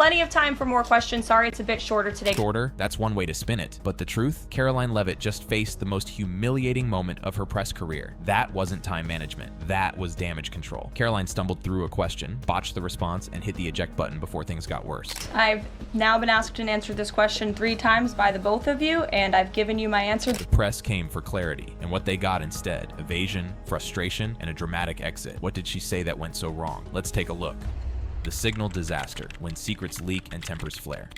plenty of time for more questions. Sorry it's a bit shorter today. Shorter? That's one way to spin it. But the truth? Karoline Leavitt just faced the most humiliating moment of her press career. That wasn't time management. That was damage control. Karoline stumbled through a question, botched the response, and hit the eject button before things got worse. I've now been asked and answered this question 3 times by the both of you, and I've given you my answer. The press came for clarity, and what they got instead: evasion, frustration, and a dramatic exit. What did she say that went so wrong? Let's take a look. The signal disaster, when secrets leak and tempers flare.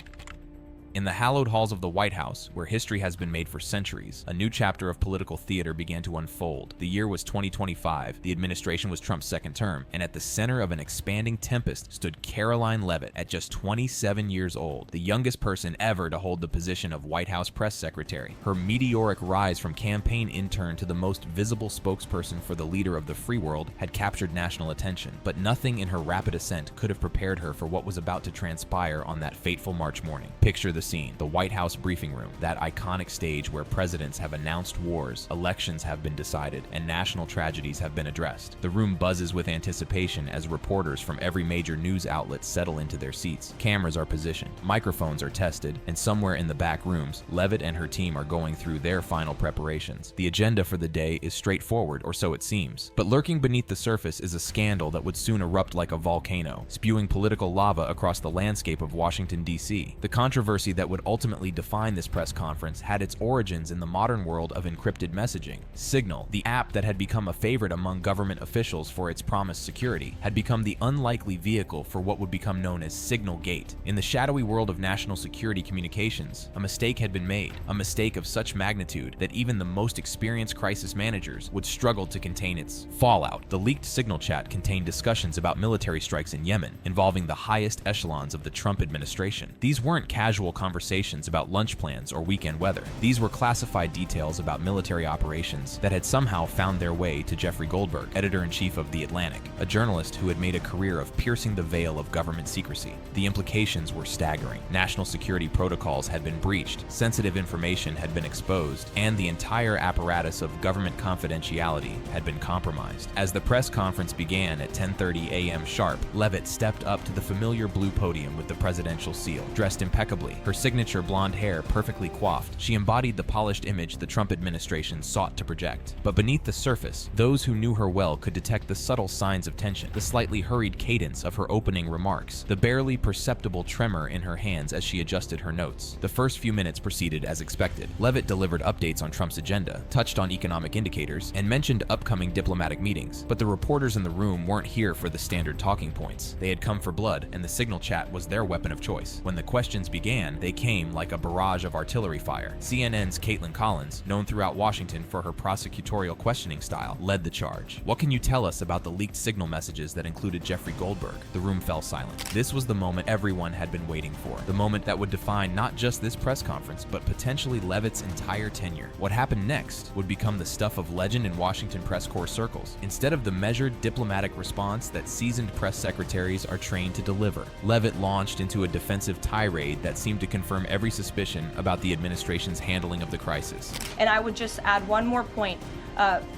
In the hallowed halls of the White House, where history has been made for centuries, a new chapter of political theater began to unfold. The year was 2025, the administration was Trump's second term, and at the center of an expanding tempest stood Karoline Leavitt at just 27 years old, the youngest person ever to hold the position of White House press secretary. Her meteoric rise from campaign intern to the most visible spokesperson for the leader of the free world had captured national attention, but nothing in her rapid ascent could have prepared her for what was about to transpire on that fateful March morning. Picture the scene: the White House briefing room, that iconic stage where presidents have announced wars, elections have been decided, and national tragedies have been addressed. The room buzzes with anticipation as reporters from every major news outlet settle into their seats. Cameras are positioned, microphones are tested, and somewhere in the back rooms, Leavitt and her team are going through their final preparations. The agenda for the day is straightforward, or so it seems. But lurking beneath the surface is a scandal that would soon erupt like a volcano, spewing political lava across the landscape of Washington, D.C. The controversy that would ultimately define this press conference had its origins in the modern world of encrypted messaging. Signal, the app that had become a favorite among government officials for its promised security, had become the unlikely vehicle for what would become known as Signalgate. In the shadowy world of national security communications, a mistake had been made, a mistake of such magnitude that even the most experienced crisis managers would struggle to contain its fallout. The leaked Signal chat contained discussions about military strikes in Yemen, involving the highest echelons of the Trump administration. These weren't casual conversations about lunch plans or weekend weather. These were classified details about military operations that had somehow found their way to Jeffrey Goldberg, editor-in-chief of The Atlantic, a journalist who had made a career of piercing the veil of government secrecy. The implications were staggering. National security protocols had been breached, sensitive information had been exposed, and the entire apparatus of government confidentiality had been compromised. As the press conference began at 10:30 a.m. sharp, Leavitt stepped up to the familiar blue podium with the presidential seal. Dressed impeccably, her signature blonde hair perfectly coiffed, she embodied the polished image the Trump administration sought to project. But beneath the surface, those who knew her well could detect the subtle signs of tension, the slightly hurried cadence of her opening remarks, the barely perceptible tremor in her hands as she adjusted her notes. The first few minutes proceeded as expected. Leavitt delivered updates on Trump's agenda, touched on economic indicators, and mentioned upcoming diplomatic meetings. But the reporters in the room weren't here for the standard talking points. They had come for blood, and the Signal chat was their weapon of choice. When the questions began, they came like a barrage of artillery fire. CNN's Caitlin Collins, known throughout Washington for her prosecutorial questioning style, led the charge. What can you tell us about the leaked Signal messages that included Jeffrey Goldberg? The room fell silent. This was the moment everyone had been waiting for. The moment that would define not just this press conference, but potentially Leavitt's entire tenure. What happened next would become the stuff of legend in Washington press corps circles. Instead of the measured diplomatic response that seasoned press secretaries are trained to deliver, Leavitt launched into a defensive tirade that seemed to confirm every suspicion about the administration's handling of the crisis. And I would just add one more point.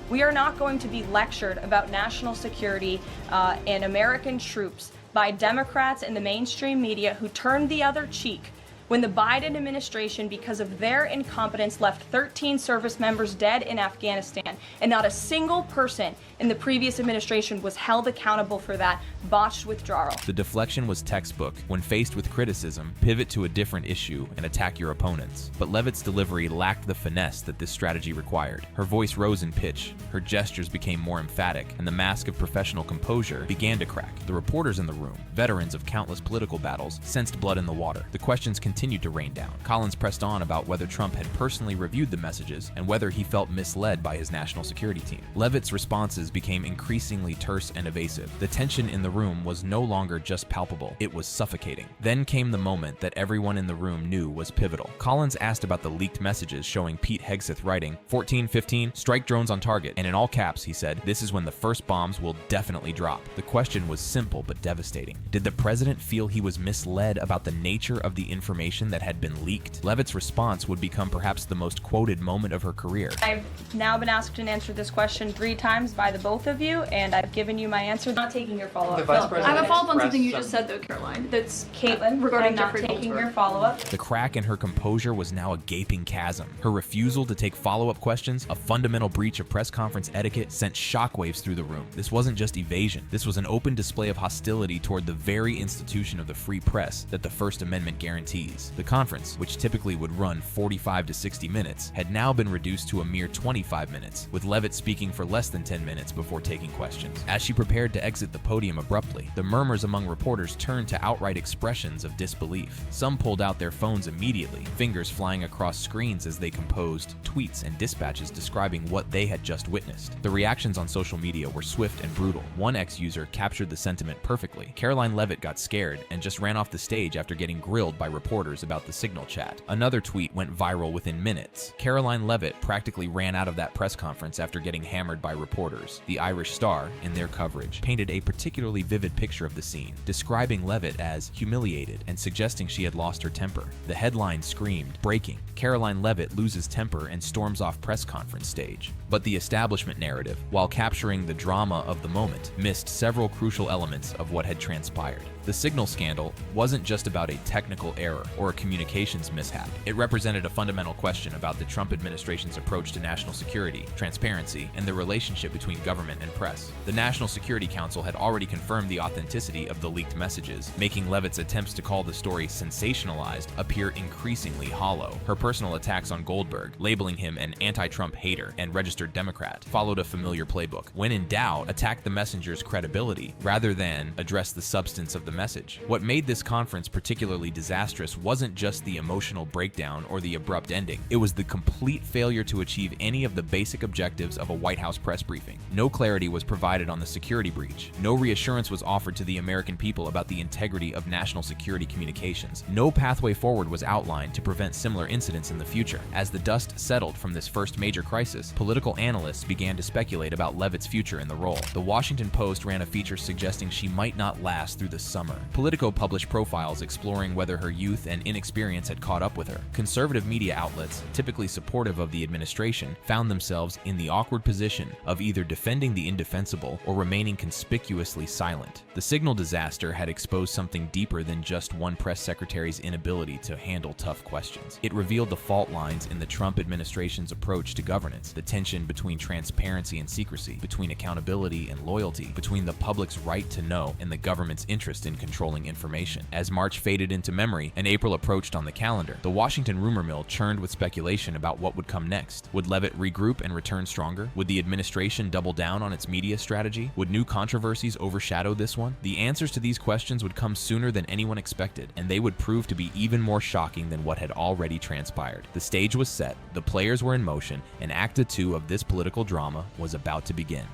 We are not going to be lectured about national security and American troops by Democrats and the mainstream media who turned the other cheek when the Biden administration, because of their incompetence, left 13 service members dead in Afghanistan, and not a single person in the previous administration was held accountable for that botched withdrawal. The deflection was textbook. When faced with criticism, pivot to a different issue and attack your opponents. But Leavitt's delivery lacked the finesse that this strategy required. Her voice rose in pitch, her gestures became more emphatic, and the mask of professional composure began to crack. The reporters in the room, veterans of countless political battles, sensed blood in the water. The questions continued to rain down. Collins pressed on about whether Trump had personally reviewed the messages and whether he felt misled by his national security team. Leavitt's responses became increasingly terse and evasive. The tension in the room was no longer just palpable, it was suffocating. Then came the moment that everyone in the room knew was pivotal. Collins asked about the leaked messages showing Pete Hegseth writing, 14-15, strike drones on target, and in all caps he said, this is when the first bombs will definitely drop. The question was simple but devastating. Did the president feel he was misled about the nature of the information information that had been leaked? Leavitt's response would become perhaps the most quoted moment of her career. I've now been asked and answered this question 3 times by the both of you, and I've given you my answer. Not taking your follow-up. I have a follow-up on something you just said, though, Karoline. That's Caitlin, regarding I'm not Jeffrey taking Goldsberg. your follow-up. The crack in her composure was now a gaping chasm. Her refusal to take follow-up questions, a fundamental breach of press conference etiquette, sent shockwaves through the room. This wasn't just evasion. This was an open display of hostility toward the very institution of the free press that the First Amendment guarantees. The conference, which typically would run 45 to 60 minutes, had now been reduced to a mere 25 minutes, with Leavitt speaking for less than 10 minutes before taking questions. As she prepared to exit the podium abruptly, the murmurs among reporters turned to outright expressions of disbelief. Some pulled out their phones immediately, fingers flying across screens as they composed tweets and dispatches describing what they had just witnessed. The reactions on social media were swift and brutal. One ex-user captured the sentiment perfectly. Karoline Leavitt got scared and just ran off the stage after getting grilled by reporters about the Signal chat. Another tweet went viral within minutes. Karoline Leavitt practically ran out of that press conference after getting hammered by reporters. The Irish Star, in their coverage, painted a particularly vivid picture of the scene, describing Leavitt as humiliated and suggesting she had lost her temper. The headline screamed, "Breaking. Karoline Leavitt loses temper and storms off press conference stage." But the establishment narrative, while capturing the drama of the moment, missed several crucial elements of what had transpired. The Signal scandal wasn't just about a technical error or a communications mishap. It represented a fundamental question about the Trump administration's approach to national security, transparency, and the relationship between government and press. The National Security Council had already confirmed the authenticity of the leaked messages, making Leavitt's attempts to call the story sensationalized appear increasingly hollow. Her personal attacks on Goldberg, labeling him an anti-Trump hater and registered Democrat, followed a familiar playbook. When in doubt, attack the messenger's credibility rather than address the substance of the message. What made this conference particularly disastrous wasn't just the emotional breakdown or the abrupt ending. It was the complete failure to achieve any of the basic objectives of a White House press briefing. No clarity was provided on the security breach. No reassurance was offered to the American people about the integrity of national security communications. No pathway forward was outlined to prevent similar incidents in the future. As the dust settled from this first major crisis, political analysts began to speculate about Leavitt's future in the role. The Washington Post ran a feature suggesting she might not last through the summer. Politico published profiles exploring whether her youth and inexperience had caught up with her. Conservative media outlets, typically supportive of the administration, found themselves in the awkward position of either defending the indefensible or remaining conspicuously silent. The Signal disaster had exposed something deeper than just one press secretary's inability to handle tough questions. It revealed the fault lines in the Trump administration's approach to governance, the tension between transparency and secrecy, between accountability and loyalty, between the public's right to know and the government's interest in controlling information. As March faded into memory and April approached on the calendar, the Washington rumor mill churned with speculation about what would come next. Would Leavitt regroup and return stronger? Would the administration double down on its media strategy? Would new controversies overshadow this one? The answers to these questions would come sooner than anyone expected, and they would prove to be even more shocking than what had already transpired. The stage was set, the players were in motion, and Act 2 of this political drama was about to begin.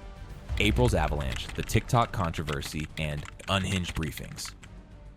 April's avalanche, the TikTok controversy, and unhinged briefings.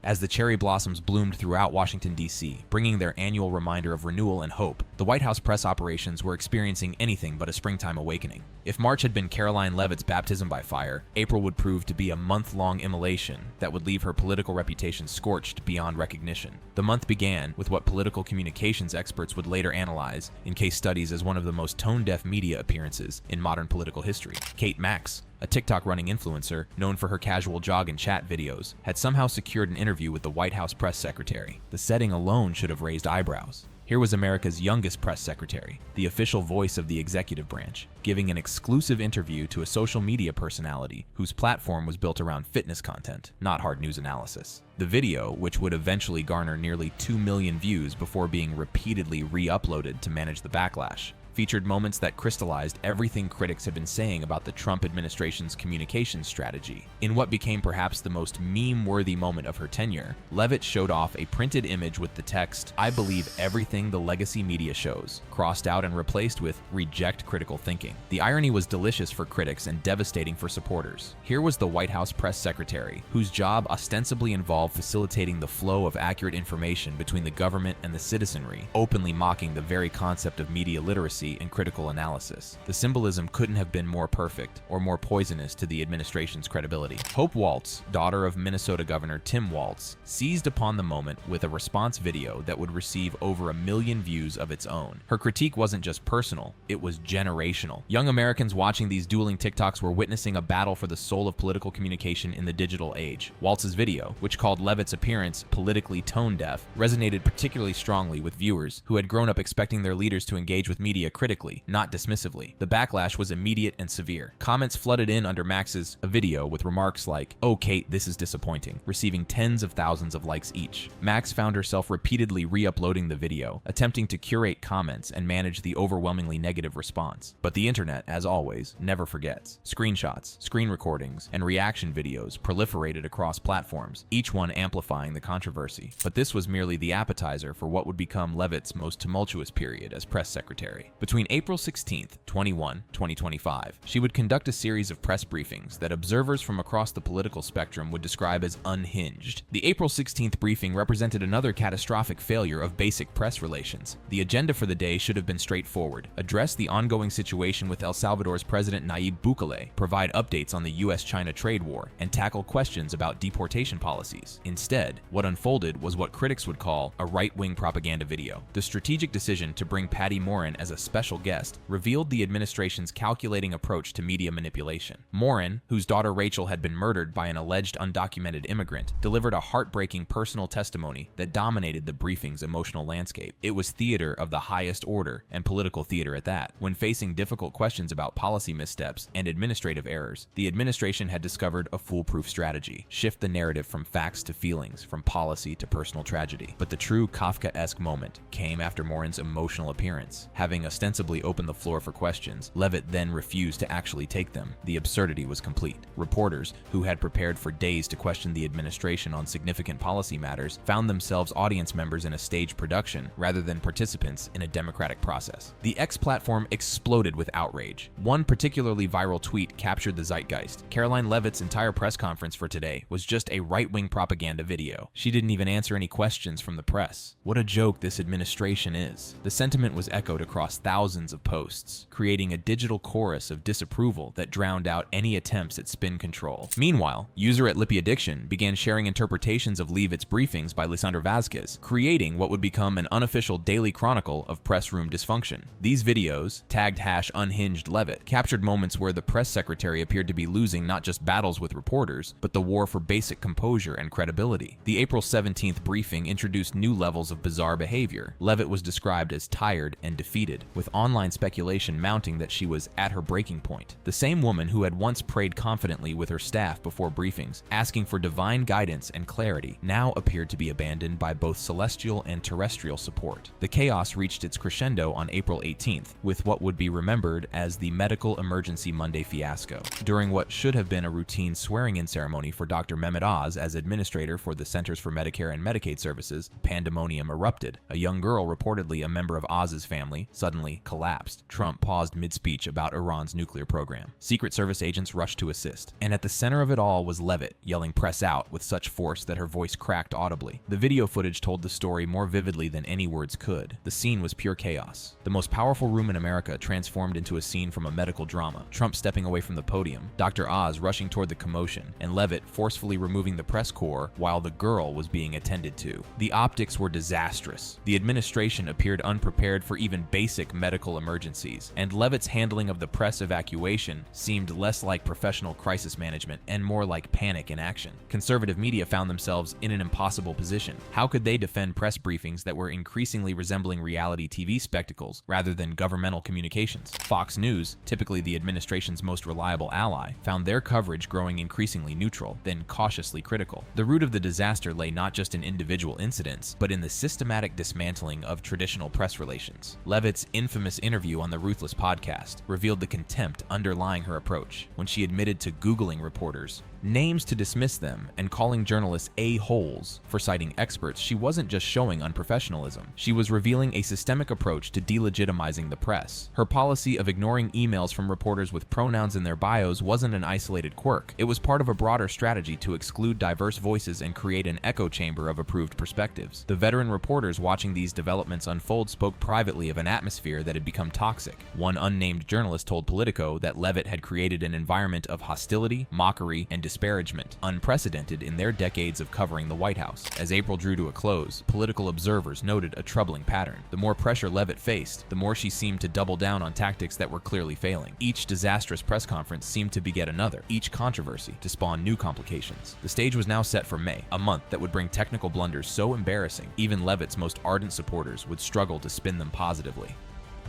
As the cherry blossoms bloomed throughout Washington, D.C., bringing their annual reminder of renewal and hope, the White House press operations were experiencing anything but a springtime awakening. If March had been Karoline Leavitt's baptism by fire, April would prove to be a month-long immolation that would leave her political reputation scorched beyond recognition. The month began with what political communications experts would later analyze in case studies as one of the most tone-deaf media appearances in modern political history. Kate Max, a TikTok-running influencer known for her casual jog and chat videos, had somehow secured an interview with the White House press secretary. The setting alone should have raised eyebrows. Here was America's youngest press secretary, the official voice of the executive branch, giving an exclusive interview to a social media personality whose platform was built around fitness content, not hard news analysis. The video, which would eventually garner nearly 2 million views before being repeatedly re-uploaded to manage the backlash, featured moments that crystallized everything critics had been saying about the Trump administration's communications strategy. In what became perhaps the most meme-worthy moment of her tenure, Leavitt showed off a printed image with the text, "I believe everything the legacy media shows," crossed out and replaced with "reject critical thinking." The irony was delicious for critics and devastating for supporters. Here was the White House press secretary, whose job ostensibly involved facilitating the flow of accurate information between the government and the citizenry, openly mocking the very concept of media literacy honesty and critical analysis. The symbolism couldn't have been more perfect or more poisonous to the administration's credibility. Hope Waltz, daughter of Minnesota Governor Tim Waltz, seized upon the moment with a response video that would receive over 1 million views of its own. Her critique wasn't just personal, it was generational. Young Americans watching these dueling TikToks were witnessing a battle for the soul of political communication in the digital age. Waltz's video, which called Leavitt's appearance politically tone-deaf, resonated particularly strongly with viewers who had grown up expecting their leaders to engage with media critically, not dismissively. The backlash was immediate and severe. Comments flooded in under Max's video with remarks like, "Oh, Kate, this is disappointing," receiving tens of thousands of likes each. Max found herself repeatedly re-uploading the video, attempting to curate comments and manage the overwhelmingly negative response. But the internet, as always, never forgets. Screenshots, screen recordings, and reaction videos proliferated across platforms, each one amplifying the controversy. But this was merely the appetizer for what would become Leavitt's most tumultuous period as press secretary. Between April 16th, 2025, she would conduct a series of press briefings that observers from across the political spectrum would describe as unhinged. The April 16th briefing represented another catastrophic failure of basic press relations. The agenda for the day should have been straightforward: address the ongoing situation with El Salvador's President Nayib Bukele, provide updates on the US-China trade war, and tackle questions about deportation policies. Instead, what unfolded was what critics would call a right-wing propaganda video. The strategic decision to bring Patty Morin as a special guest revealed the administration's calculating approach to media manipulation. Morin, whose daughter Rachel had been murdered by an alleged undocumented immigrant, delivered a heartbreaking personal testimony that dominated the briefing's emotional landscape. It was theater of the highest order, and political theater at that. When facing difficult questions about policy missteps and administrative errors, the administration had discovered a foolproof strategy: shift the narrative from facts to feelings, from policy to personal tragedy. But the true Kafkaesque moment came after Morin's emotional appearance. Having ostensibly opened the floor for questions, Leavitt then refused to actually take them. The absurdity was complete. Reporters, who had prepared for days to question the administration on significant policy matters, found themselves audience members in a staged production rather than participants in a democratic process. The X platform exploded with outrage. One particularly viral tweet captured the zeitgeist. Karoline Leavitt's entire press conference for today was just a right-wing propaganda video. She didn't even answer any questions from the press. What a joke this administration is. The sentiment was echoed across thousands of posts, creating a digital chorus of disapproval that drowned out any attempts at spin control. Meanwhile, user at Lippy Addiction began sharing interpretations of Leavitt's briefings by Lisandro Vazquez, creating what would become an unofficial daily chronicle of press room dysfunction. These videos, tagged #unhingedleavitt, captured moments where the press secretary appeared to be losing not just battles with reporters, but the war for basic composure and credibility. The April 17th briefing introduced new levels of bizarre behavior. Leavitt was described as tired and defeated, with online speculation mounting that she was at her breaking point. The same woman who had once prayed confidently with her staff before briefings, asking for divine guidance and clarity, now appeared to be abandoned by both celestial and terrestrial support. The chaos reached its crescendo on April 18th, with what would be remembered as the Medical Emergency Monday fiasco. During what should have been a routine swearing-in ceremony for Dr. Mehmet Oz as administrator for the Centers for Medicare and Medicaid Services, pandemonium erupted. A young girl, reportedly a member of Oz's family, suddenly collapsed. Trump paused mid-speech about Iran's nuclear program. Secret Service agents rushed to assist. And at the center of it all was Leavitt, yelling "press out" with such force that her voice cracked audibly. The video footage told the story more vividly than any words could. The scene was pure chaos. The most powerful room in America transformed into a scene from a medical drama. Trump stepping away from the podium, Dr. Oz rushing toward the commotion, and Leavitt forcefully removing the press corps while the girl was being attended to. The optics were disastrous. The administration appeared unprepared for even basic medical emergencies, and Leavitt's handling of the press evacuation seemed less like professional crisis management and more like panic in action. Conservative media found themselves in an impossible position. How could they defend press briefings that were increasingly resembling reality TV spectacles rather than governmental communications? Fox News, typically the administration's most reliable ally, found their coverage growing increasingly neutral, then cautiously critical. The root of the disaster lay not just in individual incidents, but in the systematic dismantling of traditional press relations. Leavitt's infamous interview on the Ruthless podcast revealed the contempt underlying her approach when she admitted to Googling reporters names to dismiss them, and calling journalists a-holes for citing experts, she wasn't just showing unprofessionalism. She was revealing a systemic approach to delegitimizing the press. Her policy of ignoring emails from reporters with pronouns in their bios wasn't an isolated quirk. It was part of a broader strategy to exclude diverse voices and create an echo chamber of approved perspectives. The veteran reporters watching these developments unfold spoke privately of an atmosphere that had become toxic. One unnamed journalist told Politico that Leavitt had created an environment of hostility, mockery, and disparagement, unprecedented in their decades of covering the White House. As April drew to a close, political observers noted a troubling pattern. The more pressure Leavitt faced, the more she seemed to double down on tactics that were clearly failing. Each disastrous press conference seemed to beget another, each controversy to spawn new complications. The stage was now set for May, a month that would bring technical blunders so embarrassing, even Leavitt's most ardent supporters would struggle to spin them positively.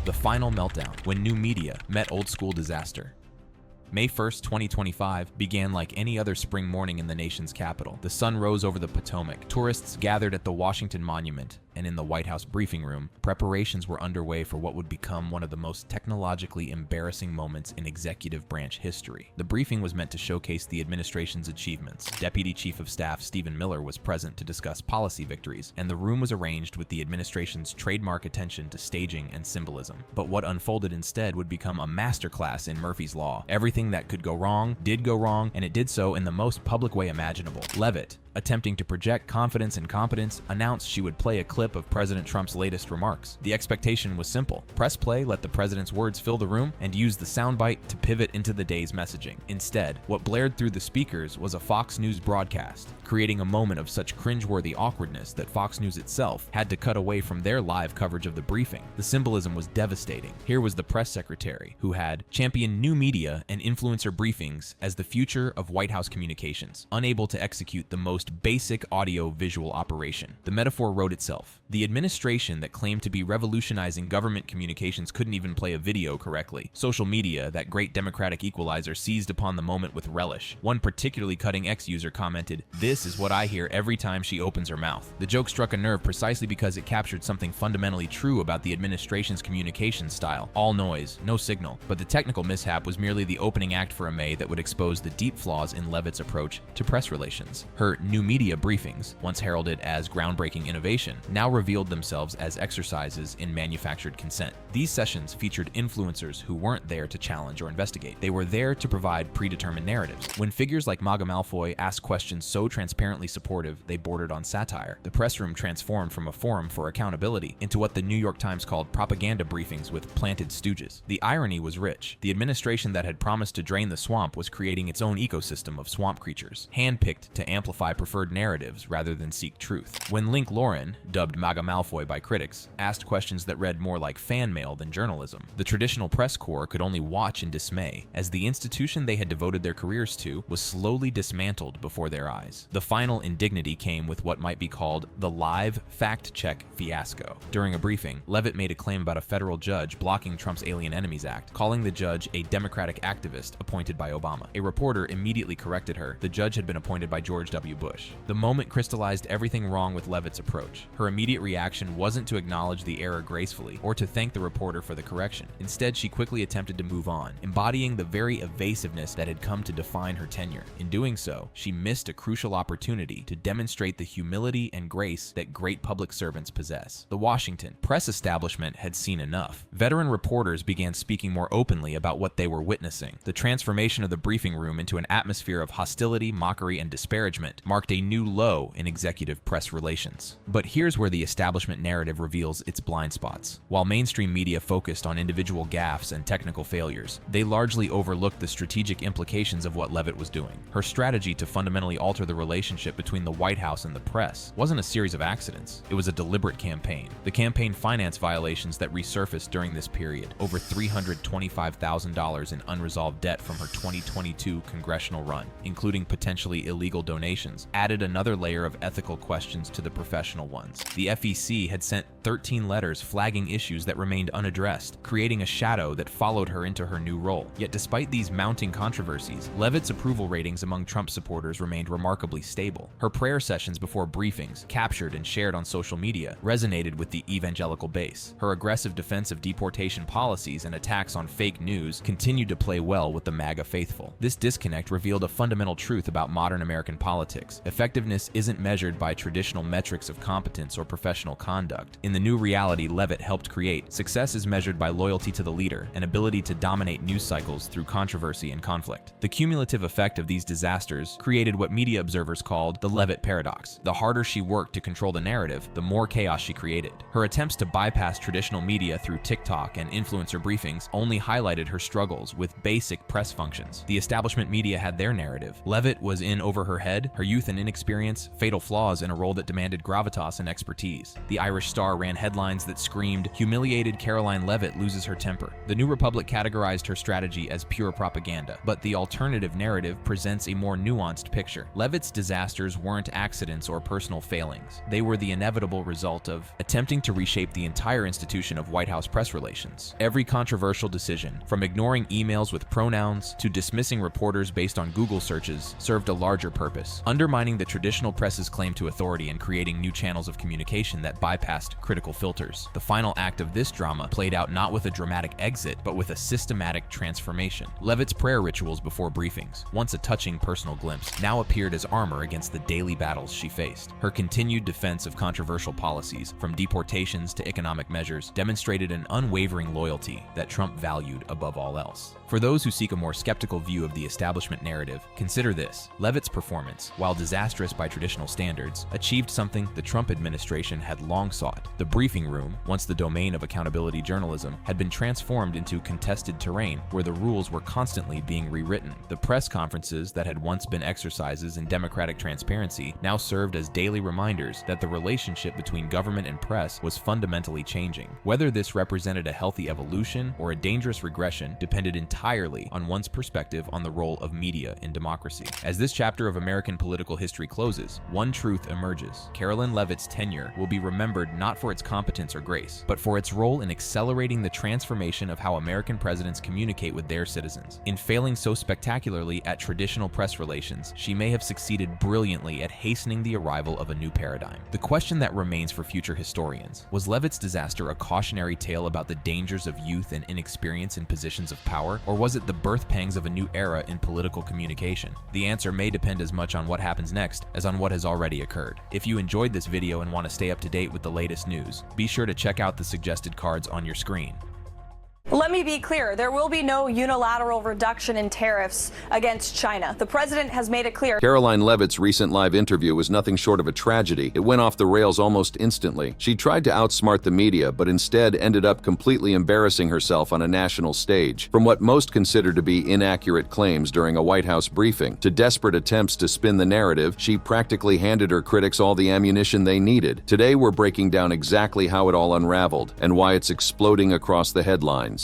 The final meltdown, when new media met old school disaster. May 1st, 2025 began like any other spring morning in the nation's capital. The sun rose over the Potomac. Tourists gathered at the Washington Monument, and in the White House briefing room, preparations were underway for what would become one of the most technologically embarrassing moments in executive branch history. The briefing was meant to showcase the administration's achievements. Deputy Chief of Staff Stephen Miller was present to discuss policy victories, and the room was arranged with the administration's trademark attention to staging and symbolism. But what unfolded instead would become a masterclass in Murphy's Law. Everything that could go wrong did go wrong, and it did so in the most public way imaginable. Leavitt, attempting to project confidence and competence, announced she would play a clip of President Trump's latest remarks. The expectation was simple. Press play, let the president's words fill the room, and use the soundbite to pivot into the day's messaging. Instead, what blared through the speakers was a Fox News broadcast, creating a moment of such cringeworthy awkwardness that Fox News itself had to cut away from their live coverage of the briefing. The symbolism was devastating. Here was the press secretary, who had championed new media and influencer briefings as the future of White House communications, unable to execute the most basic audio-visual operation. The metaphor wrote itself. The administration that claimed to be revolutionizing government communications couldn't even play a video correctly. Social media, that great democratic equalizer, seized upon the moment with relish. One particularly cutting X user commented, "This is what I hear every time she opens her mouth." The joke struck a nerve precisely because it captured something fundamentally true about the administration's communication style. All noise, no signal. But the technical mishap was merely the opening act for a May that would expose the deep flaws in Leavitt's approach to press relations. Her new media briefings, once heralded as groundbreaking innovation, now revealed themselves as exercises in manufactured consent. These sessions featured influencers who weren't there to challenge or investigate. They were there to provide predetermined narratives. When figures like MAGA Malfoy asked questions so transparently supportive they bordered on satire, the press room transformed from a forum for accountability into what the New York Times called propaganda briefings with planted stooges. The irony was rich. The administration that had promised to drain the swamp was creating its own ecosystem of swamp creatures, handpicked to amplify preferred narratives rather than seek truth. When Link Lauren, dubbed MAGA Malfoy by critics, asked questions that read more like fan mail than journalism, the traditional press corps could only watch in dismay as the institution they had devoted their careers to was slowly dismantled before their eyes. The final indignity came with what might be called the live fact-check fiasco. During a briefing, Leavitt made a claim about a federal judge blocking Trump's Alien Enemies Act, calling the judge a Democratic activist appointed by Obama. A reporter immediately corrected her. The judge had been appointed by George W. Bush. The moment crystallized everything wrong with Leavitt's approach. Her immediate reaction wasn't to acknowledge the error gracefully or to thank the reporter for the correction. Instead, she quickly attempted to move on, embodying the very evasiveness that had come to define her tenure. In doing so, she missed a crucial opportunity to demonstrate the humility and grace that great public servants possess. The Washington press establishment had seen enough. Veteran reporters began speaking more openly about what they were witnessing. The transformation of the briefing room into an atmosphere of hostility, mockery, and disparagement marked a new low in executive press relations. But here's where the establishment narrative reveals its blind spots. While mainstream media focused on individual gaffes and technical failures, they largely overlooked the strategic implications of what Leavitt was doing. Her strategy to fundamentally alter the relationship between the White House and the press wasn't a series of accidents. It was a deliberate campaign. The campaign finance violations that resurfaced during this period, over $325,000 in unresolved debt from her 2022 congressional run, including potentially illegal donations, added another layer of ethical questions to the professional ones. The FEC had sent 13 letters flagging issues that remained unaddressed, creating a shadow that followed her into her new role. Yet despite these mounting controversies, Leavitt's approval ratings among Trump supporters remained remarkably stable. Her prayer sessions before briefings, captured and shared on social media, resonated with the evangelical base. Her aggressive defense of deportation policies and attacks on fake news continued to play well with the MAGA faithful. This disconnect revealed a fundamental truth about modern American politics. Effectiveness isn't measured by traditional metrics of competence or professional conduct. In the new reality Leavitt helped create, success is measured by loyalty to the leader and ability to dominate news cycles through controversy and conflict. The cumulative effect of these disasters created what media observers called the Leavitt paradox. The harder she worked to control the narrative, the more chaos she created. Her attempts to bypass traditional media through TikTok and influencer briefings only highlighted her struggles with basic press functions. The establishment media had their narrative. Leavitt was in over her head, her youth and inexperience, fatal flaws in a role that demanded gravitas and expertise. The Irish Star ran headlines that screamed, "Humiliated Karoline Leavitt loses her temper." The New Republic categorized her strategy as pure propaganda, but the alternative narrative presents a more nuanced picture. Leavitt's disasters weren't accidents or personal failings. They were the inevitable result of attempting to reshape the entire institution of White House press relations. Every controversial decision, from ignoring emails with pronouns to dismissing reporters based on Google searches, served a larger purpose, undermining the traditional press's claim to authority and creating new channels of communication that bypassed critical filters. The final act of this drama played out not with a dramatic exit, but with a systematic transformation. Leavitt's prayer rituals before briefings, once a touching personal glimpse, now appeared as armor against the daily battles she faced. Her continued defense of controversial policies, from deportations to economic measures, demonstrated an unwavering loyalty that Trump valued above all else. For those who seek a more skeptical view of the establishment narrative, consider this. Leavitt's performance, while disastrous by traditional standards, achieved something the Trump administration had long sought. The briefing room, once the domain of accountability journalism, had been transformed into contested terrain where the rules were constantly being rewritten. The press conferences that had once been exercises in democratic transparency now served as daily reminders that the relationship between government and press was fundamentally changing. Whether this represented a healthy evolution or a dangerous regression depended entirely on one's perspective on the role of media in democracy. As this chapter of American political history closes, one truth emerges. Karoline Leavitt's tenure will be remembered not for its competence or grace, but for its role in accelerating the transformation of how American presidents communicate with their citizens. In failing so spectacularly at traditional press relations, she may have succeeded brilliantly at hastening the arrival of a new paradigm. The question that remains for future historians: was Leavitt's disaster a cautionary tale about the dangers of youth and inexperience in positions of power, or was it the birth pangs of a new era in political communication? The answer may depend as much on what happens next as on what has already occurred. If you enjoyed this video and want to stay up to date with the latest news, be sure to check out the suggested cards on your screen. Let me be clear, there will be no unilateral reduction in tariffs against China. The president has made it clear. Karoline Leavitt's recent live interview was nothing short of a tragedy. It went off the rails almost instantly. She tried to outsmart the media, but instead ended up completely embarrassing herself on a national stage. From what most consider to be inaccurate claims during a White House briefing, to desperate attempts to spin the narrative, she practically handed her critics all the ammunition they needed. Today we're breaking down exactly how it all unraveled, and why it's exploding across the headlines.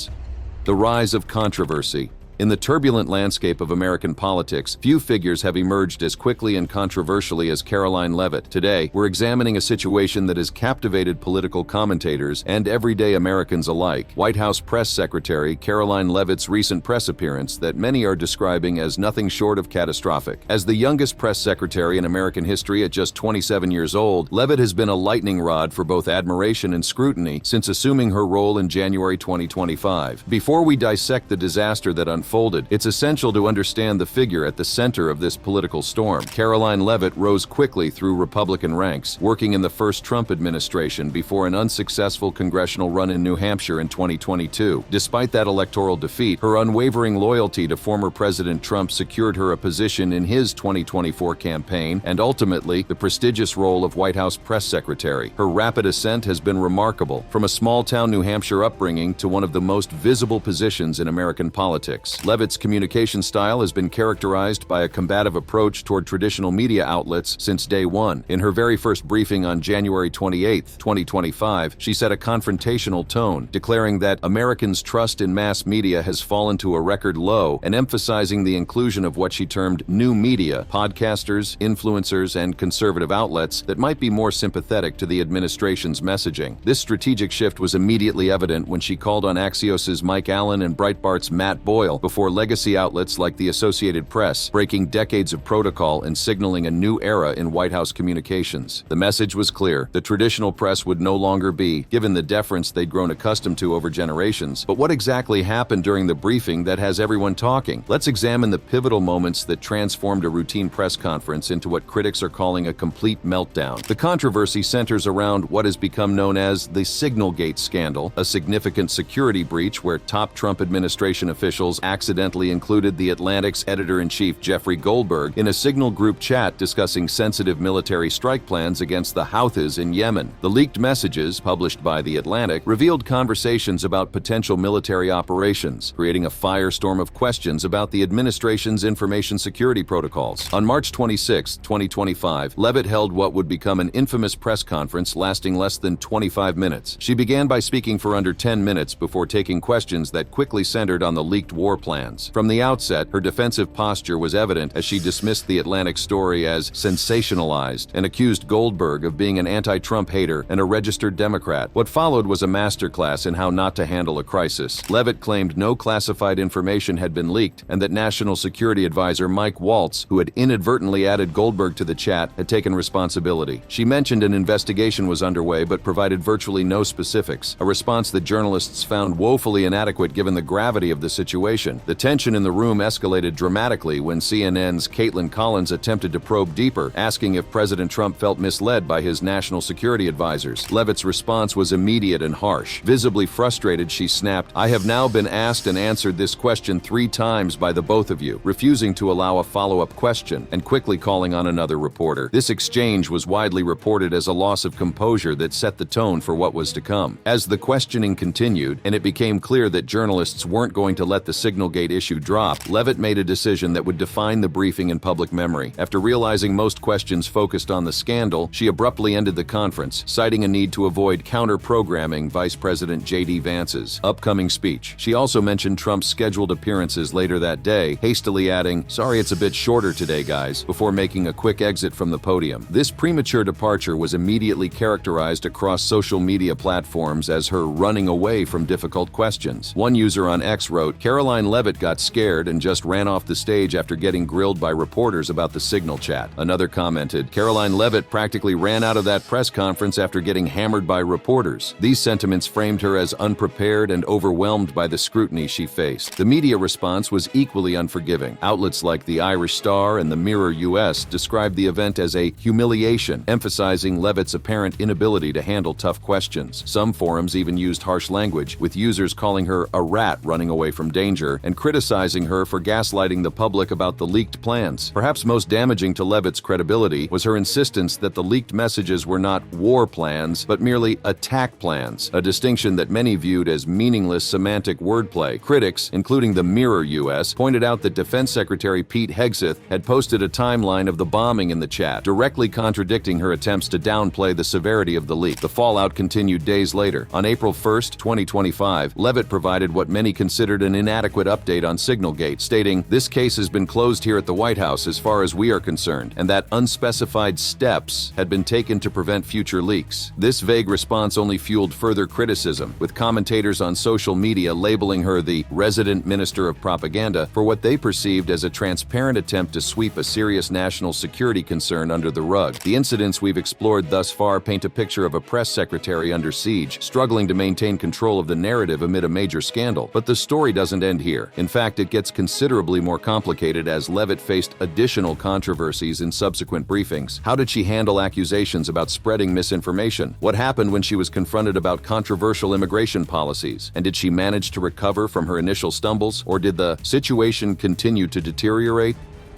The rise of controversy. In the turbulent landscape of American politics, few figures have emerged as quickly and controversially as Karoline Leavitt. Today, we're examining a situation that has captivated political commentators and everyday Americans alike. White House Press Secretary Karoline Leavitt's recent press appearance that many are describing as nothing short of catastrophic. As the youngest press secretary in American history at just 27 years old, Leavitt has been a lightning rod for both admiration and scrutiny since assuming her role in January 2025. Before we dissect the disaster that unfolded, it's essential to understand the figure at the center of this political storm. Karoline Leavitt rose quickly through Republican ranks, working in the first Trump administration before an unsuccessful congressional run in New Hampshire in 2022. Despite that electoral defeat, her unwavering loyalty to former President Trump secured her a position in his 2024 campaign and ultimately the prestigious role of White House press secretary. Her rapid ascent has been remarkable, from a small-town New Hampshire upbringing to one of the most visible positions in American politics. press. Leavitt's communication style has been characterized by a combative approach toward traditional media outlets since day one. In her very first briefing on January 28, 2025, she set a confrontational tone, declaring that Americans' trust in mass media has fallen to a record low and emphasizing the inclusion of what she termed new media, podcasters, influencers, and conservative outlets that might be more sympathetic to the administration's messaging. This strategic shift was immediately evident when she called on Axios's Mike Allen and Breitbart's Matt Boyle before legacy outlets like the Associated Press, breaking decades of protocol and signaling a new era in White House communications. The message was clear. The traditional press would no longer be given the deference they'd grown accustomed to over generations. But what exactly happened during the briefing that has everyone talking? Let's examine the pivotal moments that transformed a routine press conference into what critics are calling a complete meltdown. The controversy centers around what has become known as the Signalgate scandal, a significant security breach where top Trump administration officials accidentally included the Atlantic's editor-in-chief Jeffrey Goldberg in a Signal group chat discussing sensitive military strike plans against the Houthis in Yemen. The leaked messages, published by The Atlantic, revealed conversations about potential military operations, creating a firestorm of questions about the administration's information security protocols. On March 26, 2025, Leavitt held what would become an infamous press conference lasting less than 25 minutes. She began by speaking for under 10 minutes before taking questions that quickly centered on the leaked war plans. From the outset, her defensive posture was evident as she dismissed the Atlantic story as sensationalized and accused Goldberg of being an anti-Trump hater and a registered Democrat. What followed was a masterclass in how not to handle a crisis. Leavitt claimed no classified information had been leaked and that National Security Advisor Mike Waltz, who had inadvertently added Goldberg to the chat, had taken responsibility. She mentioned an investigation was underway but provided virtually no specifics, a response that journalists found woefully inadequate given the gravity of the situation. The tension in the room escalated dramatically when CNN's Caitlin Collins attempted to probe deeper, asking if President Trump felt misled by his national security advisors. Leavitt's response was immediate and harsh. Visibly frustrated, she snapped, "I have now been asked and answered this question 3 times by the both of you," refusing to allow a follow-up question and quickly calling on another reporter. This exchange was widely reported as a loss of composure that set the tone for what was to come. As the questioning continued, and it became clear that journalists weren't going to let the Signalgate issue drop, Leavitt made a decision that would define the briefing in public memory. After realizing most questions focused on the scandal, she abruptly ended the conference, citing a need to avoid counter-programming Vice President J.D. Vance's upcoming speech. She also mentioned Trump's scheduled appearances later that day, hastily adding, "Sorry it's a bit shorter today, guys," before making a quick exit from the podium. This premature departure was immediately characterized across social media platforms as her running away from difficult questions. One user on X wrote, "Karoline Leavitt got scared and just ran off the stage after getting grilled by reporters about the Signal chat." Another commented, "Karoline Leavitt practically ran out of that press conference after getting hammered by reporters." These sentiments framed her as unprepared and overwhelmed by the scrutiny she faced. The media response was equally unforgiving. Outlets like the Irish Star and the Mirror US described the event as a humiliation, emphasizing Leavitt's apparent inability to handle tough questions. Some forums even used harsh language, with users calling her a rat running away from danger and criticizing her for gaslighting the public about the leaked plans. Perhaps most damaging to Leavitt's credibility was her insistence that the leaked messages were not war plans, but merely attack plans, a distinction that many viewed as meaningless semantic wordplay. Critics, including the Mirror US, pointed out that Defense Secretary Pete Hegseth had posted a timeline of the bombing in the chat, directly contradicting her attempts to downplay the severity of the leak. The fallout continued days later. On April 1st, 2025, Leavitt provided what many considered an inadequate update on Signalgate, stating, "This case has been closed here at the White House as far as we are concerned, and that unspecified steps had been taken to prevent future leaks." This vague response only fueled further criticism, with commentators on social media labeling her the resident minister of propaganda for what they perceived as a transparent attempt to sweep a serious national security concern under the rug. The incidents we've explored thus far paint a picture of a press secretary under siege, struggling to maintain control of the narrative amid a major scandal. But the story doesn't end here. In fact, it gets considerably more complicated as Leavitt faced additional controversies in subsequent briefings. How did she handle accusations about spreading misinformation? What happened when she was confronted about controversial immigration policies? And did she manage to recover from her initial stumbles, or did the situation continue to deteriorate?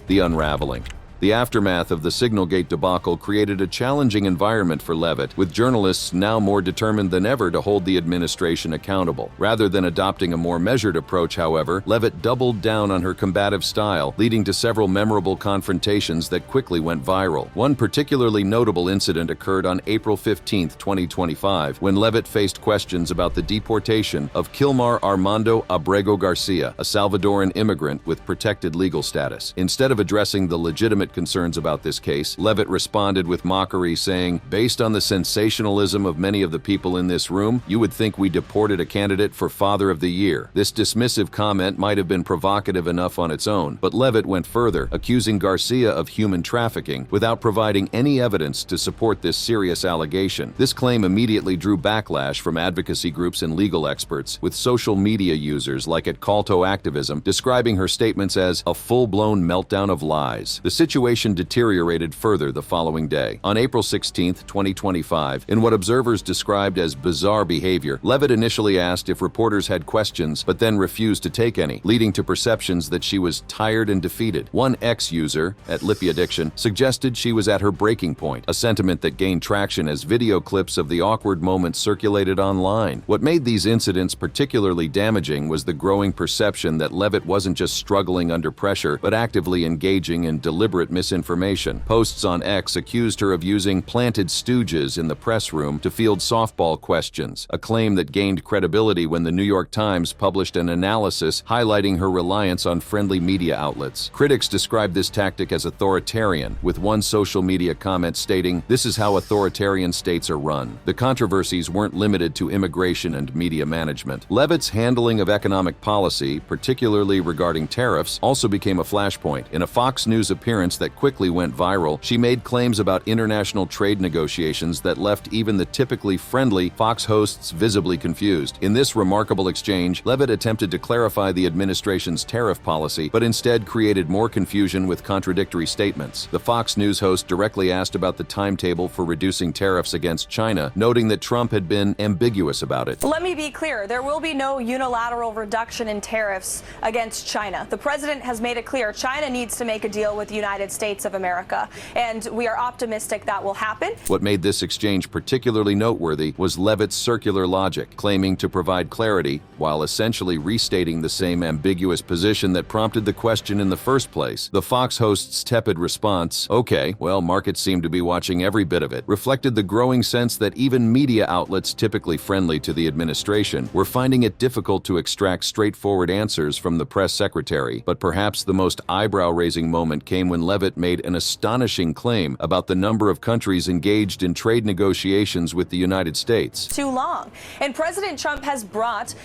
The unraveling. The aftermath of the Signalgate debacle created a challenging environment for Leavitt, with journalists now more determined than ever to hold the administration accountable. Rather than adopting a more measured approach, however, Leavitt doubled down on her combative style, leading to several memorable confrontations that quickly went viral. One particularly notable incident occurred on April 15, 2025, when Leavitt faced questions about the deportation of Kilmar Armando Abrego Garcia, a Salvadoran immigrant with protected legal status. Instead of addressing the legitimate concerns about this case, Leavitt responded with mockery, saying, "Based on the sensationalism of many of the people in this room, you would think we deported a candidate for Father of the Year." This dismissive comment might have been provocative enough on its own, but Leavitt went further, accusing Garcia of human trafficking without providing any evidence to support this serious allegation. This claim immediately drew backlash from advocacy groups and legal experts, with social media users like at Call to Activism describing her statements as a full-blown meltdown of lies. The situation deteriorated further the following day. On April 16, 2025, in what observers described as bizarre behavior, Leavitt initially asked if reporters had questions, but then refused to take any, leading to perceptions that she was tired and defeated. One ex-user, at Lippy Addiction, suggested she was at her breaking point, a sentiment that gained traction as video clips of the awkward moments circulated online. What made these incidents particularly damaging was the growing perception that Leavitt wasn't just struggling under pressure, but actively engaging in deliberate misinformation. Posts on X accused her of using planted stooges in the press room to field softball questions, a claim that gained credibility when the New York Times published an analysis highlighting her reliance on friendly media outlets. Critics described this tactic as authoritarian, with one social media comment stating, "This is how authoritarian states are run." The controversies weren't limited to immigration and media management. Leavitt's handling of economic policy, particularly regarding tariffs, also became a flashpoint. In a Fox News appearance that quickly went viral, she made claims about international trade negotiations that left even the typically friendly Fox hosts visibly confused. In this remarkable exchange, Leavitt attempted to clarify the administration's tariff policy, but instead created more confusion with contradictory statements. The Fox News host directly asked about the timetable for reducing tariffs against China, noting that Trump had been ambiguous about it. Let me be clear, there will be no unilateral reduction in tariffs against China. The president has made it clear China needs to make a deal with the United States of America, and we are optimistic that will happen. What made this exchange particularly noteworthy was Leavitt's circular logic, claiming to provide clarity while essentially restating the same ambiguous position that prompted the question in the first place. The Fox host's tepid response, "Okay, well, markets seem to be watching every bit of it," reflected the growing sense that even media outlets typically friendly to the administration were finding it difficult to extract straightforward answers from the press secretary. But perhaps the most eyebrow-raising moment came when Leavitt made an astonishing claim about the number of countries engaged in trade negotiations with the United States. Too long. And President Trump has brought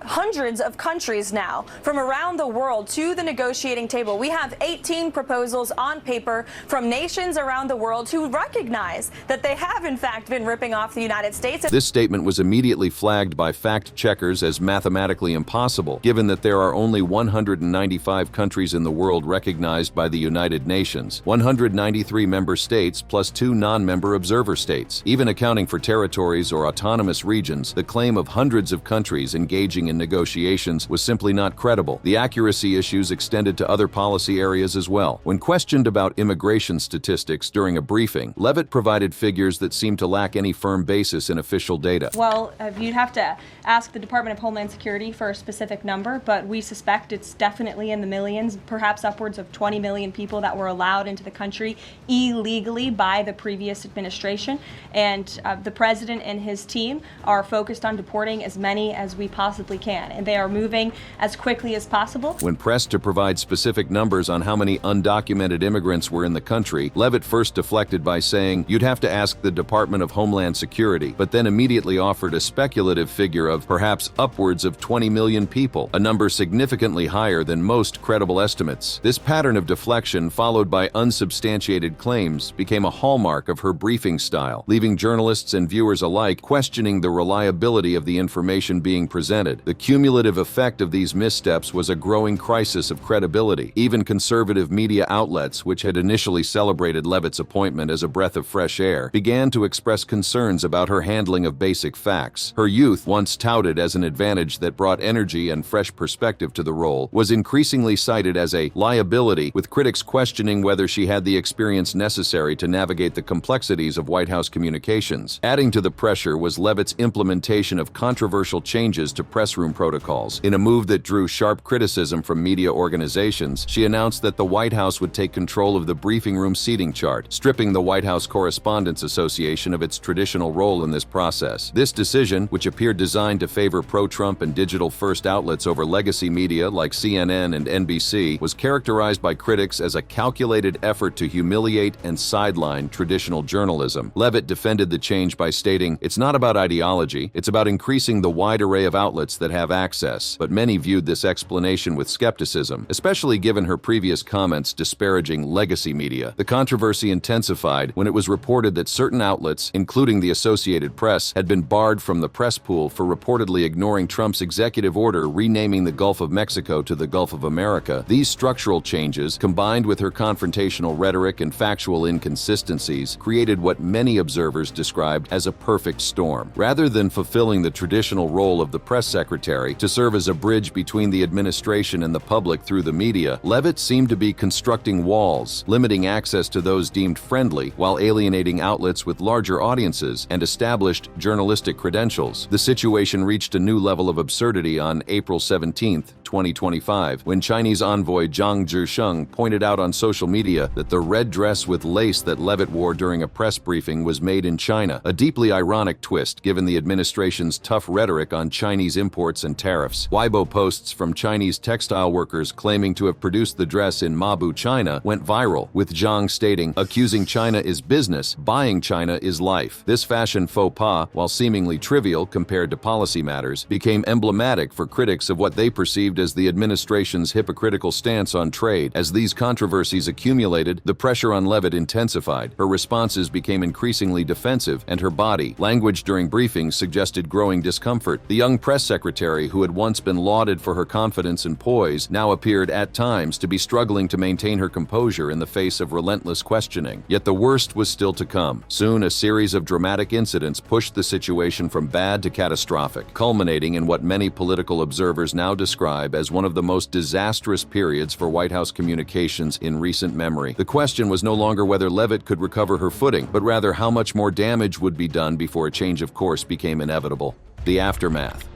hundreds of countries now from around the world to the negotiating table. We have 18 proposals on paper from nations around the world who recognize that they have in fact been ripping off the United States. This statement was immediately flagged by fact checkers as mathematically impossible, given that there are only 195 countries in the world recognized by the United Nations, 193 member states plus 2 non-member observer states. Even accounting for territories or autonomous regions, the claim of hundreds of countries engaging in negotiations was simply not credible. The accuracy issues extended to other policy areas as well. When questioned about immigration statistics during a briefing, Leavitt provided figures that seemed to lack any firm basis in official data. Well, you'd have to ask the Department of Homeland Security for a specific number, but we suspect it's definitely in the millions, perhaps upwards of 20 million people that were allowed into the country illegally by the previous administration. And the president and his team are focused on deporting as many as we possibly can, and they are moving as quickly as possible. When pressed to provide specific numbers on how many undocumented immigrants were in the country, Leavitt first deflected by saying, "You'd have to ask the Department of Homeland Security," but then immediately offered a speculative figure of perhaps upwards of 20 million people, a number significantly higher than most credible estimates. This pattern of deflection, followed by unsubstantiated claims, became a hallmark of her briefing style, leaving journalists and viewers alike questioning the reliability of the information being presented. The cumulative effect of these missteps was a growing crisis of credibility. Even conservative media outlets, which had initially celebrated Leavitt's appointment as a breath of fresh air, began to express concerns about her handling of basic facts. Her youth, once touted as an advantage that brought energy and fresh perspective to the role, was increasingly cited as a liability, with critics questioning questioning whether she had the experience necessary to navigate the complexities of White House communications. Adding to the pressure was Leavitt's implementation of controversial changes to press room protocols. In a move that drew sharp criticism from media organizations, she announced that the White House would take control of the briefing room seating chart, stripping the White House Correspondents Association of its traditional role in this process. This decision, which appeared designed to favor pro-Trump and digital-first outlets over legacy media like CNN and NBC, was characterized by critics as a calculated effort to humiliate and sideline traditional journalism. Leavitt defended the change by stating, "It's not about ideology, it's about increasing the wide array of outlets that have access." But many viewed this explanation with skepticism, especially given her previous comments disparaging legacy media. The controversy intensified when it was reported that certain outlets, including the Associated Press, had been barred from the press pool for reportedly ignoring Trump's executive order renaming the Gulf of Mexico to the Gulf of America. These structural changes, combined with her confrontational rhetoric and factual inconsistencies, created what many observers described as a perfect storm. Rather than fulfilling the traditional role of the press secretary to serve as a bridge between the administration and the public through the media, Leavitt seemed to be constructing walls, limiting access to those deemed friendly while alienating outlets with larger audiences and established journalistic credentials. The situation reached a new level of absurdity on April 17, 2025, when Chinese envoy Zhang Zhisheng pointed out on social media that the red dress with lace that Leavitt wore during a press briefing was made in China, a deeply ironic twist given the administration's tough rhetoric on Chinese imports and tariffs. Weibo posts from Chinese textile workers claiming to have produced the dress in Mabu, China, went viral, with Zhang stating, "Accusing China is business, buying China is life." This fashion faux pas, while seemingly trivial compared to policy matters, became emblematic for critics of what they perceived as the administration's hypocritical stance on trade. As these controversies accumulated, the pressure on Leavitt intensified. Her responses became increasingly defensive, and her body language during briefings suggested growing discomfort. The young press secretary, who had once been lauded for her confidence and poise, now appeared at times to be struggling to maintain her composure in the face of relentless questioning. Yet the worst was still to come. Soon, a series of dramatic incidents pushed the situation from bad to catastrophic, culminating in what many political observers now describe as one of the most disastrous periods for White House communications in recent memory. The question was no longer whether Leavitt could recover her footing, but rather how much more damage would be done before a change of course became inevitable. The aftermath.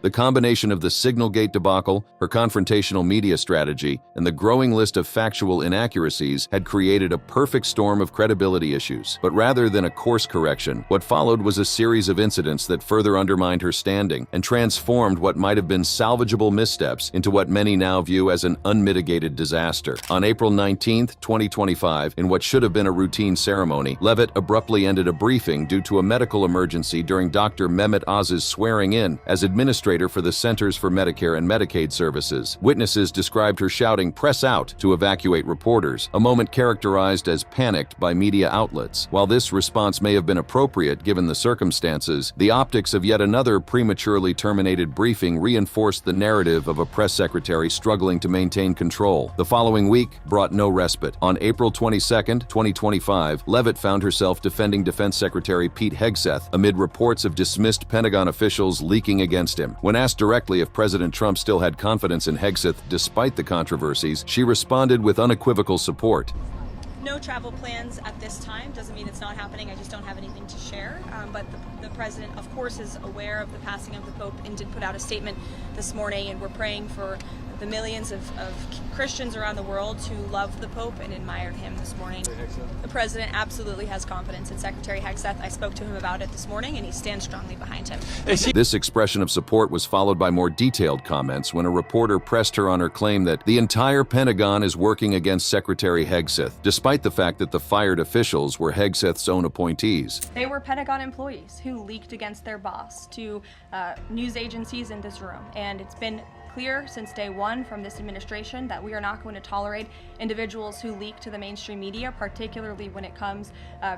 The combination of the Signalgate debacle, her confrontational media strategy, and the growing list of factual inaccuracies had created a perfect storm of credibility issues. But rather than a course correction, what followed was a series of incidents that further undermined her standing and transformed what might have been salvageable missteps into what many now view as an unmitigated disaster. On April 19, 2025, in what should have been a routine ceremony, Leavitt abruptly ended a briefing due to a medical emergency during Dr. Mehmet Oz's swearing in as administrator for the Centers for Medicare and Medicaid Services. Witnesses described her shouting "press out" to evacuate reporters, a moment characterized as panicked by media outlets. While this response may have been appropriate given the circumstances, the optics of yet another prematurely terminated briefing reinforced the narrative of a press secretary struggling to maintain control. The following week brought no respite. On April 22, 2025, Leavitt found herself defending Defense Secretary Pete Hegseth amid reports of dismissed Pentagon officials leaking against him. When asked directly if President Trump still had confidence in Hegseth despite the controversies, she responded with unequivocal support. No travel plans at this time. Doesn't mean it's not happening. I just don't have anything to share. But the president, of course, is aware of the passing of the Pope and did put out a statement this morning. And we're praying for the millions of Christians around the world who love the Pope and admired him this morning. The president absolutely has confidence in Secretary Hegseth. I spoke to him about it this morning, and he stands strongly behind him. This expression of support was followed by more detailed comments when a reporter pressed her on her claim that the entire Pentagon is working against Secretary Hegseth, despite the fact that the fired officials were Hegseth's own appointees. They were Pentagon employees who leaked against their boss to news agencies in this room, and it's been clear since day one from this administration that we are not going to tolerate individuals who leak to the mainstream media, particularly when it comes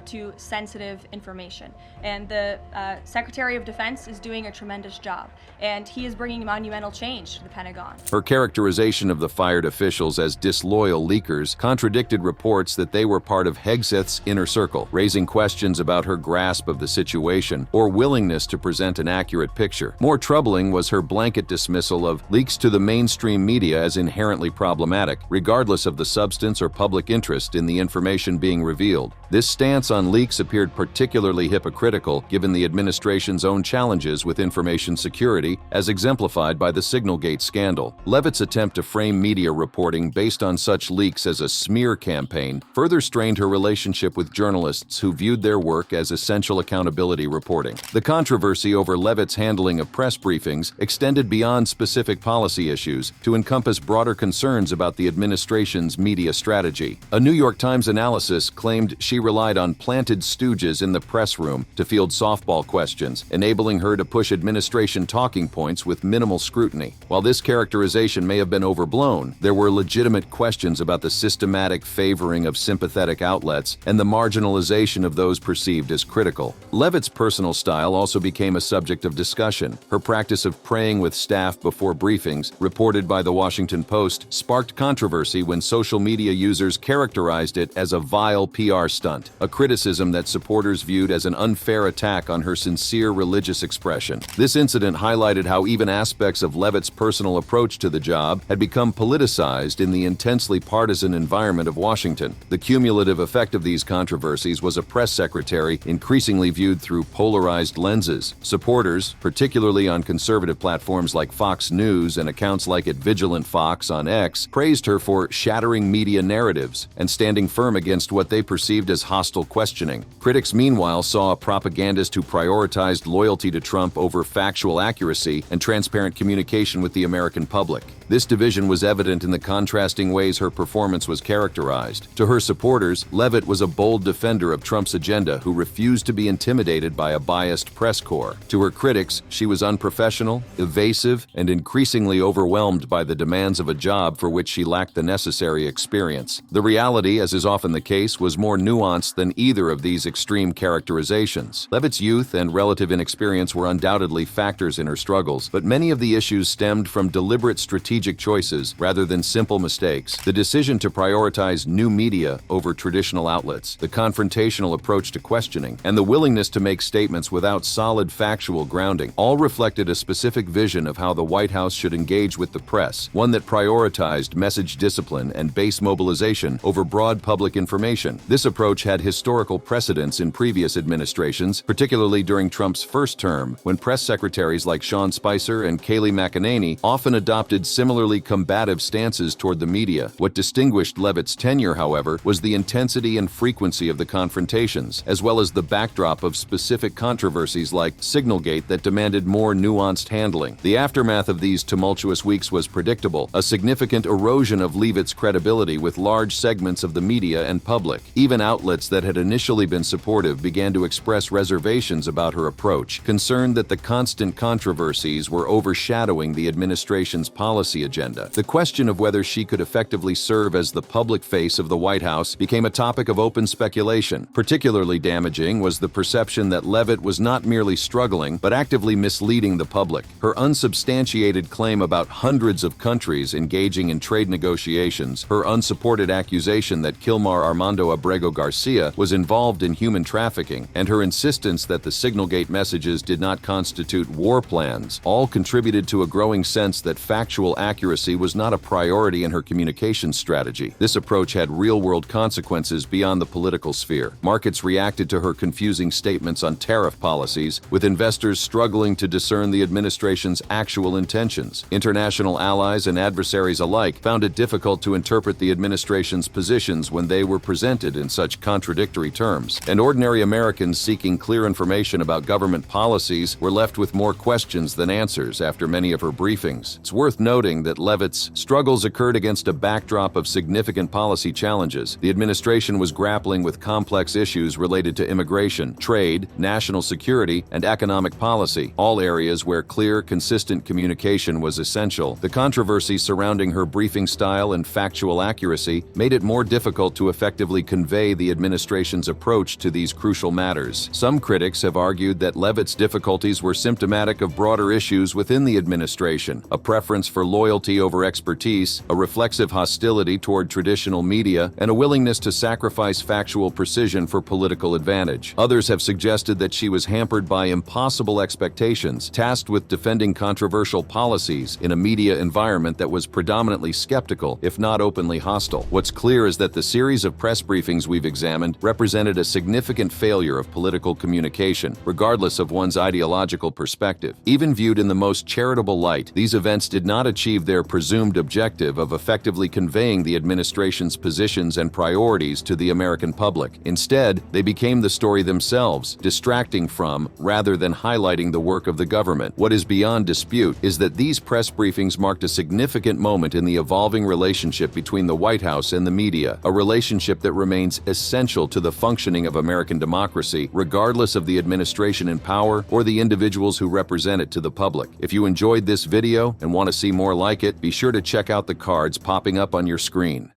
to sensitive information. And the Secretary of Defense is doing a tremendous job, and he is bringing monumental change to the Pentagon. Her characterization of the fired officials as disloyal leakers contradicted reports that they were part of Hegseth's inner circle, raising questions about her grasp of the situation or willingness to present an accurate picture. More troubling was her blanket dismissal of leaks leaks to the mainstream media as inherently problematic, regardless of the substance or public interest in the information being revealed. This stance on leaks appeared particularly hypocritical given the administration's own challenges with information security, as exemplified by the Signalgate scandal. Leavitt's attempt to frame media reporting based on such leaks as a smear campaign further strained her relationship with journalists who viewed their work as essential accountability reporting. The controversy over Leavitt's handling of press briefings extended beyond specific policy issues to encompass broader concerns about the administration's media strategy. A New York Times analysis claimed she relied on planted stooges in the press room to field softball questions, enabling her to push administration talking points with minimal scrutiny. While this characterization may have been overblown, there were legitimate questions about the systematic favoring of sympathetic outlets and the marginalization of those perceived as critical. Leavitt's personal style also became a subject of discussion. Her practice of praying with staff before briefings, reported by the Washington Post, sparked controversy when social media users characterized it as a vile PR stunt, a criticism that supporters viewed as an unfair attack on her sincere religious expression. This incident highlighted how even aspects of Leavitt's personal approach to the job had become politicized in the intensely partisan environment of Washington. The cumulative effect of these controversies was a press secretary increasingly viewed through polarized lenses. Supporters, particularly on conservative platforms like Fox News and accounts like @Vigilant Fox on X, praised her for shattering media narratives and standing firm against what they perceived as hostile questioning. Critics, meanwhile, saw a propagandist who prioritized loyalty to Trump over factual accuracy and transparent communication with the American public. This division was evident in the contrasting ways her performance was characterized. To her supporters, Leavitt was a bold defender of Trump's agenda who refused to be intimidated by a biased press corps. To her critics, she was unprofessional, evasive, and increasingly overwhelmed by the demands of a job for which she lacked the necessary experience. The reality, as is often the case, was more nuanced than either of these extreme characterizations. Leavitt's youth and relative inexperience were undoubtedly factors in her struggles, but many of the issues stemmed from deliberate strategic choices rather than simple mistakes. The decision to prioritize new media over traditional outlets, the confrontational approach to questioning, and the willingness to make statements without solid factual grounding all reflected a specific vision of how the White House should engage with the press, one that prioritized message discipline and base mobilization over broad public information. This approach had historical precedents in previous administrations, particularly during Trump's first term, when press secretaries like Sean Spicer and Kayleigh McEnany often adopted similarly combative stances toward the media. What distinguished Leavitt's tenure, however, was the intensity and frequency of the confrontations, as well as the backdrop of specific controversies like Signalgate that demanded more nuanced handling. The aftermath of these tumultuous weeks was predictable, a significant erosion of Leavitt's credibility with large segments of the media and public. Even outlets that had initially been supportive began to express reservations about her approach, concerned that the constant controversies were overshadowing the administration's policy agenda. The question of whether she could effectively serve as the public face of the White House became a topic of open speculation. Particularly damaging was the perception that Leavitt was not merely struggling, but actively misleading the public. Her unsubstantiated claim about hundreds of countries engaging in trade negotiations, her unsupported accusation that Kilmar Armando Abrego Garcia was involved in human trafficking, and her insistence that the Signalgate messages did not constitute war plans, all contributed to a growing sense that factual accuracy was not a priority in her communications strategy. This approach had real-world consequences beyond the political sphere. Markets reacted to her confusing statements on tariff policies, with investors struggling to discern the administration's actual intentions. International allies and adversaries alike found it difficult to interpret the administration's positions when they were presented in such contradictory terms. And ordinary Americans seeking clear information about government policies were left with more questions than answers after many of her briefings. It's worth noting that Leavitt's struggles occurred against a backdrop of significant policy challenges. The administration was grappling with complex issues related to immigration, trade, national security, and economic policy, all areas where clear, consistent communication was essential. The controversy surrounding her briefing style and factual accuracy made it more difficult to effectively convey the administration's approach to these crucial matters. Some critics have argued that Leavitt's difficulties were symptomatic of broader issues within the administration, a preference for loyalty over expertise, a reflexive hostility toward traditional media, and a willingness to sacrifice factual precision for political advantage. Others have suggested that she was hampered by impossible expectations, tasked with defending controversial policies policies in a media environment that was predominantly skeptical, if not openly hostile. What's clear is that the series of press briefings we've examined represented a significant failure of political communication, regardless of one's ideological perspective. Even viewed in the most charitable light, these events did not achieve their presumed objective of effectively conveying the administration's positions and priorities to the American public. Instead, they became the story themselves, distracting from, rather than highlighting the work of the government. What is beyond dispute is that these press briefings marked a significant moment in the evolving relationship between the White House and the media, a relationship that remains essential to the functioning of American democracy, regardless of the administration in power or the individuals who represent it to the public. If you enjoyed this video and want to see more like it, be sure to check out the cards popping up on your screen.